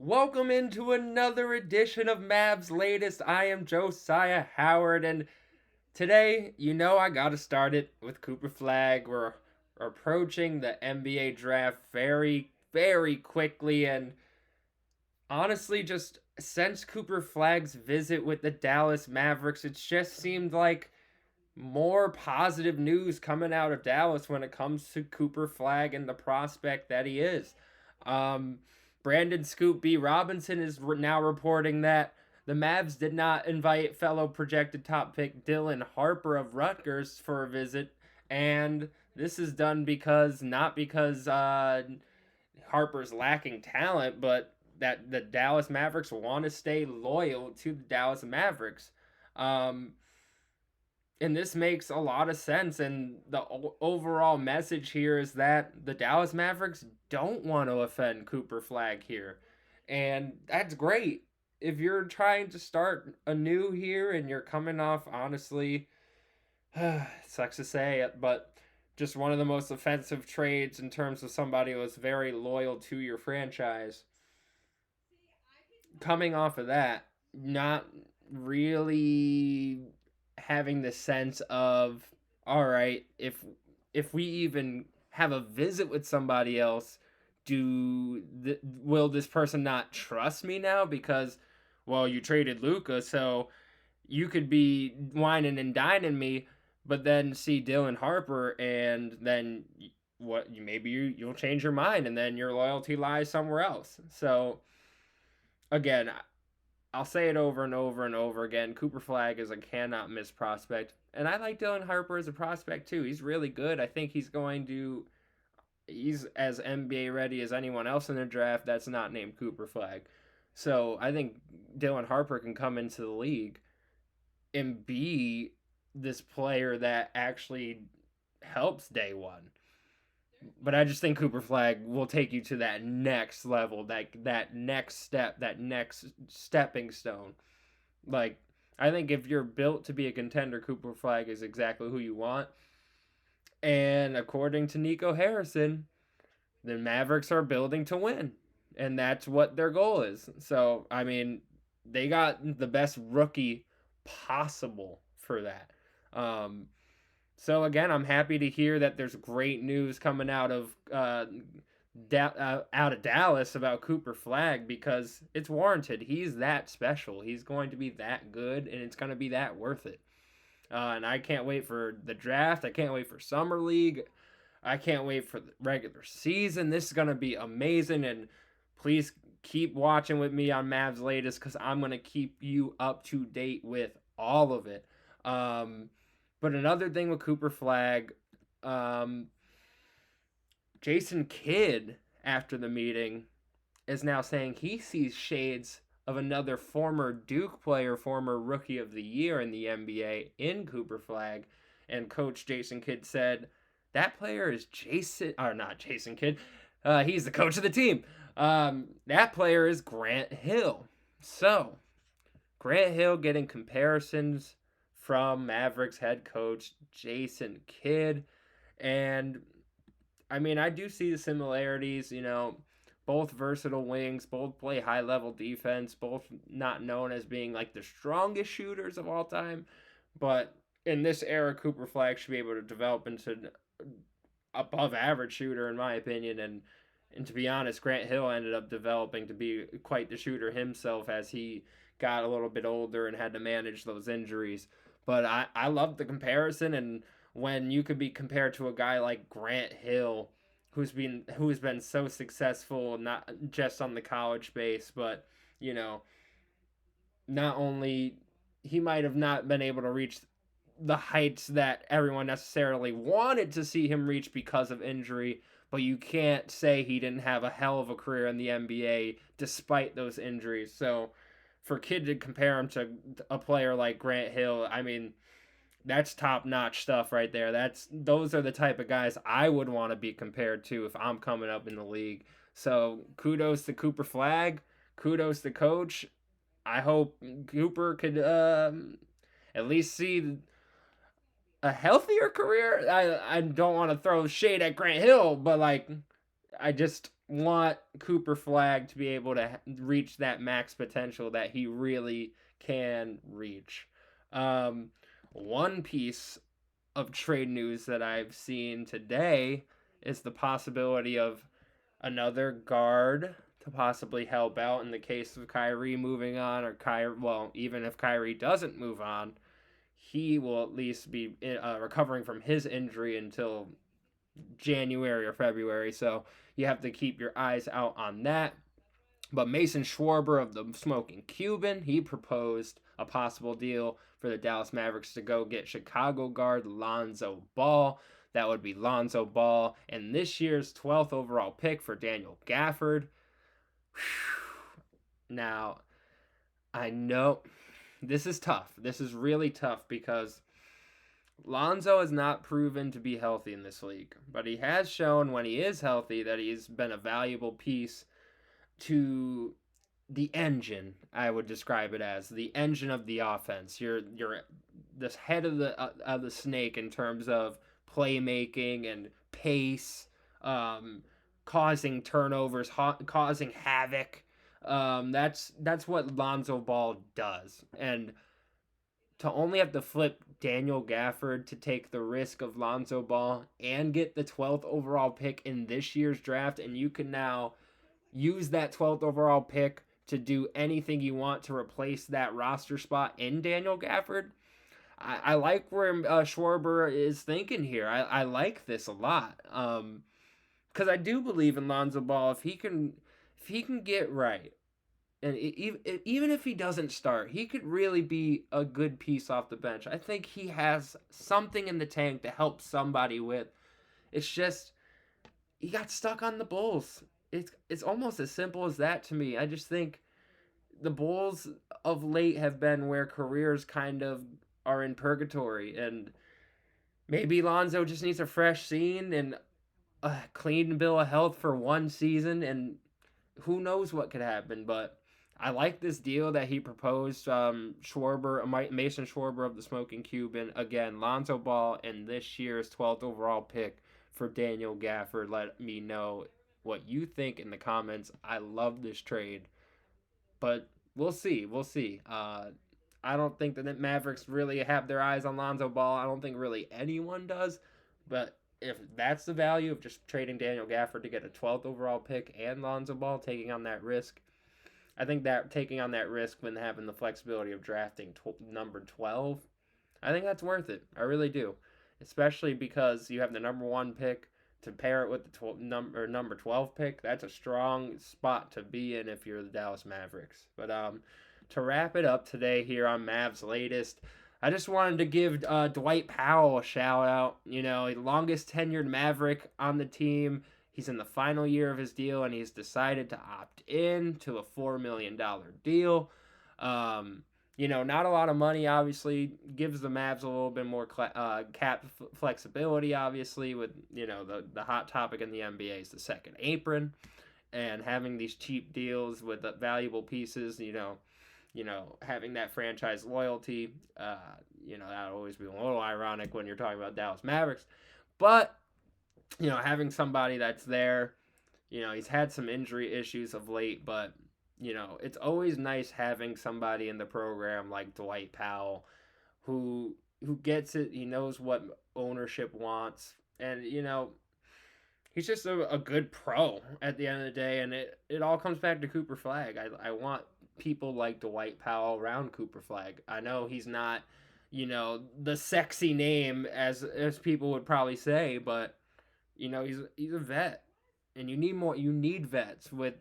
Welcome into another edition of Mavs Latest. I am Josyah Howard, and today, I gotta start it with Cooper Flagg. We're approaching the NBA draft very, very quickly, and honestly, just since Cooper Flagg's visit with the Dallas Mavericks, it's just seemed like more positive news coming out of Dallas when it comes to Cooper Flagg and the prospect that he is. Um, Brandon Scoop B. Robinson is now reporting that the Mavs did not invite fellow projected top pick Dylan Harper of Rutgers for a visit, and this is done because not because Harper's lacking talent, but that the Dallas Mavericks want to stay loyal to the Dallas Mavericks. Um, and this makes a lot of sense. And the overall message here is that the Dallas Mavericks don't want to offend Cooper Flagg here. And that's great. If you're trying to start anew here and you're coming off, honestly, sucks to say it, but just one of the most offensive trades in terms of somebody who was very loyal to your franchise. Coming off of that, not really having the sense of, all right, if we even have a visit with somebody else, will this person not trust me now because, well, you traded Luca, so you could be whining and dining me, but then see Dylan Harper, and then what? Maybe you'll change your mind, and then your loyalty lies somewhere else. So again, I'll say it over and over and over again. Cooper Flagg is a cannot miss prospect. And I like Dylan Harper as a prospect too. He's really good. I think he's as NBA ready as anyone else in the draft that's not named Cooper Flagg. So I think Dylan Harper can come into the league and be this player that actually helps day one. But I just think Cooper Flagg will take you to that next level, that next step, that next stepping stone. Like, I think if you're built to be a contender, Cooper Flagg is exactly who you want. And according to Nico Harrison, the Mavericks are building to win. And that's what their goal is. So, I mean, they got the best rookie possible for that. Um, so again, I'm happy to hear that there's great news coming out of Dallas about Cooper Flagg because it's warranted. He's that special. He's going to be that good, and it's going to be that worth it. And I can't wait for the draft. I can't wait for summer league. I can't wait for the regular season. This is going to be amazing, and please keep watching with me on Mavs Latest because I'm going to keep you up to date with all of it. Um, but another thing with Cooper Flagg, um, Jason Kidd, after the meeting, is now saying he sees shades of another former Duke player, former Rookie of the Year in the NBA, in Cooper Flagg. And Coach Jason Kidd said, that player is not Jason Kidd. He's the coach of the team. That player is Grant Hill. So, Grant Hill getting comparisons from Mavericks head coach Jason Kidd. And I mean, I do see the similarities, both versatile wings, both play high level defense, both not known as being like the strongest shooters of all time. But in this era, Cooper Flagg should be able to develop into an above average shooter, in my opinion. And to be honest, Grant Hill ended up developing to be quite the shooter himself as he got a little bit older and had to manage those injuries. But I love the comparison, and when you could be compared to a guy like Grant Hill, who's been so successful not just on the college base, but you know, not only he might have not been able to reach the heights that everyone necessarily wanted to see him reach because of injury, but you can't say he didn't have a hell of a career in the NBA despite those injuries. So for Kidd to compare him to a player like Grant Hill, I mean, that's top notch stuff right there. Those are the type of guys I would want to be compared to if I'm coming up in the league. So kudos to Cooper Flagg, kudos to coach. I hope Cooper could at least see a healthier career. I don't want to throw shade at Grant Hill, but like I just want Cooper Flagg to be able to reach that max potential that he really can reach. Um, One piece of trade news that I've seen today is the possibility of another guard to possibly help out in the case of Kyrie moving on, or even if Kyrie doesn't move on, he will at least be recovering from his injury until January or February. So you have to keep your eyes out on that. But Mason Schwarber of the Smoking Cuban, he proposed a possible deal for the Dallas Mavericks to go get Chicago guard Lonzo Ball. That would be Lonzo Ball and this year's 12th overall pick for Daniel Gafford. Now, I know this is tough. This is really tough because Lonzo has not proven to be healthy in this league, but he has shown when he is healthy that he's been a valuable piece to the engine. I would describe it as the engine of the offense. You're this head of the snake in terms of playmaking and pace, causing turnovers, causing havoc. That's what Lonzo Ball does, and to only have to flip Daniel Gafford to take the risk of Lonzo Ball and get the 12th overall pick in this year's draft, and you can now use that 12th overall pick to do anything you want to replace that roster spot in Daniel Gafford. I like where Schwarber is thinking here. I like this a lot. Because I do believe in Lonzo Ball. If he can get right, and even if he doesn't start, he could really be a good piece off the bench. I think he has something in the tank to help somebody with. It's just he got stuck on the Bulls. It's almost as simple as that to me. I just think the Bulls of late have been where careers kind of are in purgatory, and maybe Lonzo just needs a fresh scene and a clean bill of health for one season, and who knows what could happen. But I like this deal that he proposed. Mason Schwarber of the Smoking Cuban, again, Lonzo Ball, and this year's 12th overall pick for Daniel Gafford. Let me know what you think in the comments. I love this trade, but we'll see. We'll see. I don't think that the Mavericks really have their eyes on Lonzo Ball. I don't think really anyone does. But if that's the value of just trading Daniel Gafford to get a 12th overall pick and Lonzo Ball, taking on that risk, I think that taking on that risk when having the flexibility of drafting number 12, I think that's worth it. I really do. Especially because you have the number 1 pick to pair it with the number 12 pick. That's a strong spot to be in if you're the Dallas Mavericks. But to wrap it up today here on Mavs Latest, I just wanted to give Dwight Powell a shout out. You know, longest tenured Maverick on the team. He's in the final year of his deal, and he's decided to opt in to a $4 million deal. Not a lot of money, obviously, gives the Mavs a little bit more cap flexibility, obviously, with, the hot topic in the NBA is the second apron, and having these cheap deals with valuable pieces, having that franchise loyalty, that'll always be a little ironic when you're talking about Dallas Mavericks, but, having somebody that's there, he's had some injury issues of late, but it's always nice having somebody in the program like Dwight Powell who gets it. He knows what ownership wants, and he's just a good pro at the end of the day, and it all comes back to Cooper Flagg. I want people like Dwight Powell around Cooper Flagg. I know he's not, the sexy name as people would probably say, but he's a vet. And you need vets with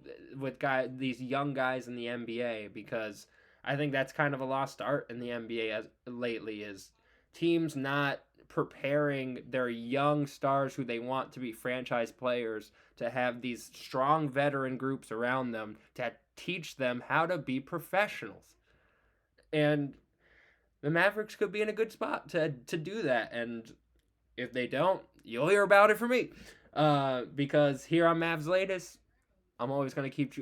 these young guys in the NBA, because I think that's kind of a lost art in the NBA as lately, is teams not preparing their young stars who they want to be franchise players to have these strong veteran groups around them to teach them how to be professionals. And the Mavericks could be in a good spot to do that. And if they don't, you'll hear about it from me. Because here on Mavs Latest, I'm always going to keep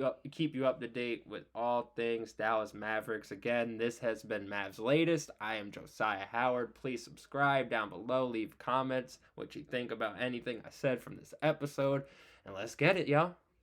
you up to date with all things Dallas Mavericks. Again, this has been Mavs Latest. I am Josyah Howard. Please subscribe down below. Leave comments what you think about anything I said from this episode. And let's get it, y'all.